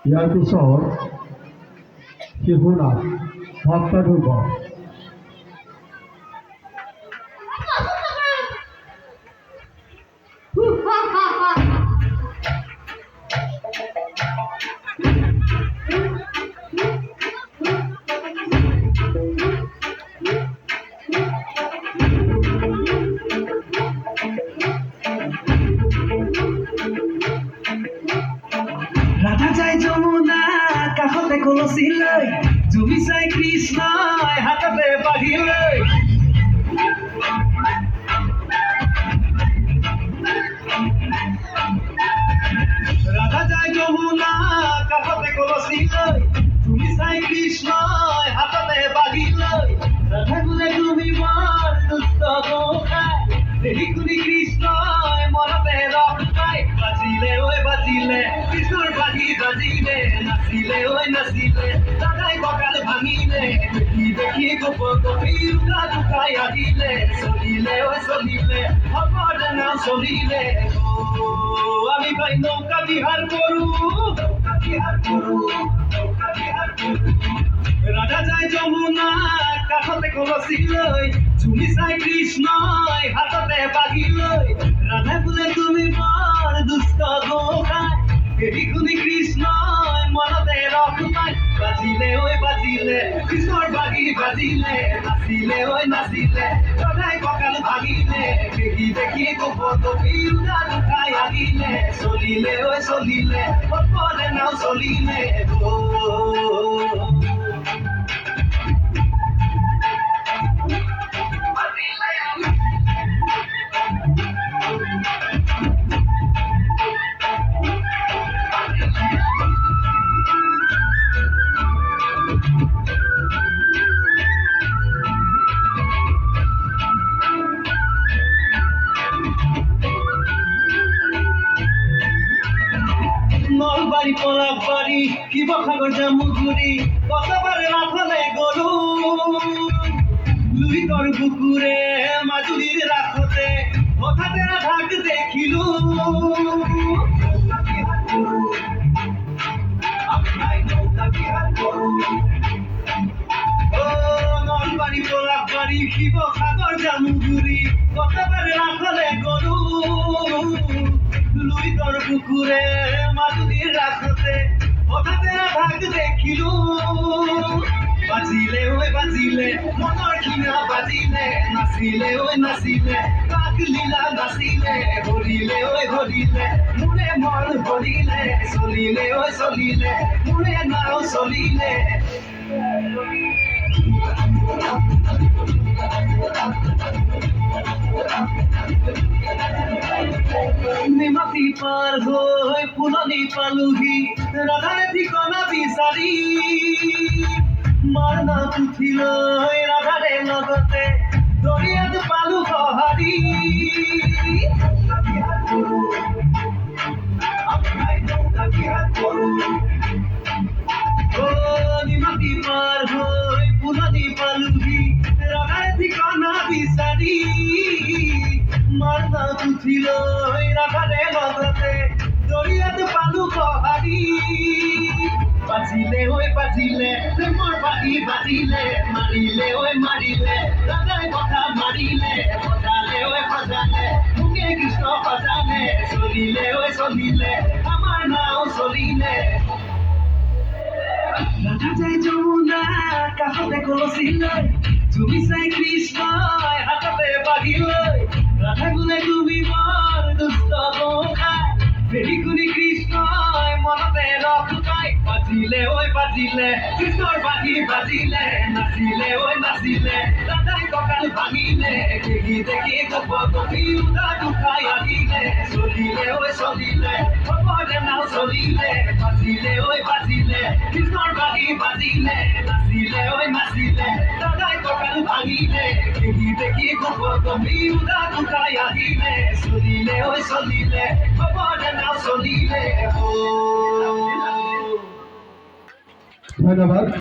ইয়াৰ পিছত শিশুনাথ ভক্তধ্ৰুৱ রাধা যায় যমুনা কাষতে কলচি লৈ জুমি চাই কৃষ্ণই হাততে বাঢ়ি লৈ রাধা যায় যমুনা কাষতে কলচি লৈ জুমি চাই কৃষ্ণই হাততে বাঢ়ি লৈ ৰাধা বোলে তুমি বৰ দুষ্ট গোসাঁই দেহি শুনি কৃষ্ণই মনতে ৰস পাই বাজিলে ঐ বাজিলে কৃষ্ণৰ বাজি বাজিলে নাচিলে ঐ নাচিলে ৰাধাই কঁকাল ভাঙিলে দেখি দেখি গোপ গোপী উঠা দুখাই আহিলে চলিলে ঐ চলিলে শংকৰ নাম চলিলে আমি ভাই নৌকা বিহাৰ কৰো নৌকা বিহাৰ কৰো নৌকা বিহাৰ কৰো রাধা যায় যমুনা কাষতে কলচি লৈ ঝুমি চাই কৃষ্ণই হাততে বাঢ়ি লৈ ৰাধা বোলে তুমি বৰ দুষ্ট গোসাঁই দেহি শুনি কৃষ্ণই মনতে ৰস পাই বাজিলে ঐ বাজিলে কৃষ্ণৰ বাজি বাজিলে নাচিলে ঐ নাচিলে ৰাধাই কঁকাল ভাঙিলে দেখি দেখি গোপ গোপী উঠা দুখাই আহিলে চলিলে ঐ চলিলে শংকৰ নাম চলিলে নলবাৰী পলাশবাৰী শিৱসাগৰ জামুগুৰি কতবাৰে ৰাসলে গলো লুইতৰ বুকুৰে মাজুলীৰ ৰাসতে হঠাতে ৰাধাক দেখিলো নলবাৰী পলাশবাৰী শিৱসাগৰ জামুগুৰি কতবাৰে ৰাসলে গলো লুইতৰ বুকুৰে মাজুলীৰ ৰাসতে হঠাতে ৰাধাক দেখিলো বাজিলে ঐ বাজিলে মনৰ কিনা বাজিলে নাচিলে ঐ নাচিলে কাক লীলা নাচিলে হৰিলে ঐ হৰিলে মোৰে মন ভৰিলে চলিলে ঐ চলিলে মোৰে নাও চলিলে নিমাতী পাৰ হৈ ফুলনি পালোহি ৰাধাৰ ঠিকনা বিচাৰি মাৰ নাম উঠি লৈ ৰাধাৰে লগতে দৰিয়াত পালো সঁহাৰি নিমাতী পাৰ হৈ ফুলনি পালোহি ৰাধাৰ ঠিকনা বিচাৰি মাৰ নাম উঠি লৈ ৰাধাৰে লগতে দৰিয়াত পালো সঁহাৰি বাজিলে ঐ বাজিলে প্ৰেমৰ বাজি বাজিলে মাৰিলে ঐ মাৰিলে ৰাধাই কথা মাৰিলে বজালে ঐ বজালে মোকে কৃষ্ণ সজালে চলিলে ঐ চলিলে আমাৰ নাও চলিলে ৰাধা যায় যমুনা কাষতে কলচি লৈ ঝুমি চাই কৃষ্ণই হাততে বাঢ়ি লৈ ৰাধা বোলে তুমি বৰ দুষ্ট গোসাঁই দেহি শুনি কৃষ্ণই মনতে ৰস পাই বাজিলে ঐ বাজিলে কৃষ্ণৰ বাজি বাজিলে নাচিলে ঐ নাচিলে ৰাধাই কঁকাল ভাঙিলে দেখি দেখি গোপ গোপী উঠা দুখাই আহিলে চলিলে ঐ চলিলে শংকৰ নাম চলিলে বাজিলে ঐ বাজিলে কৃষ্ণৰ বাজি বাজিলে নাচিলে ঐ নাচিলে ৰাধাই কঁকাল ভাঙিলে দেখি দেখি গোপ গোপী উঠা দুখাই আহিলে চলিলে ঐ চলিলে শংকৰ নাম চলিলে ধন্যবাদ।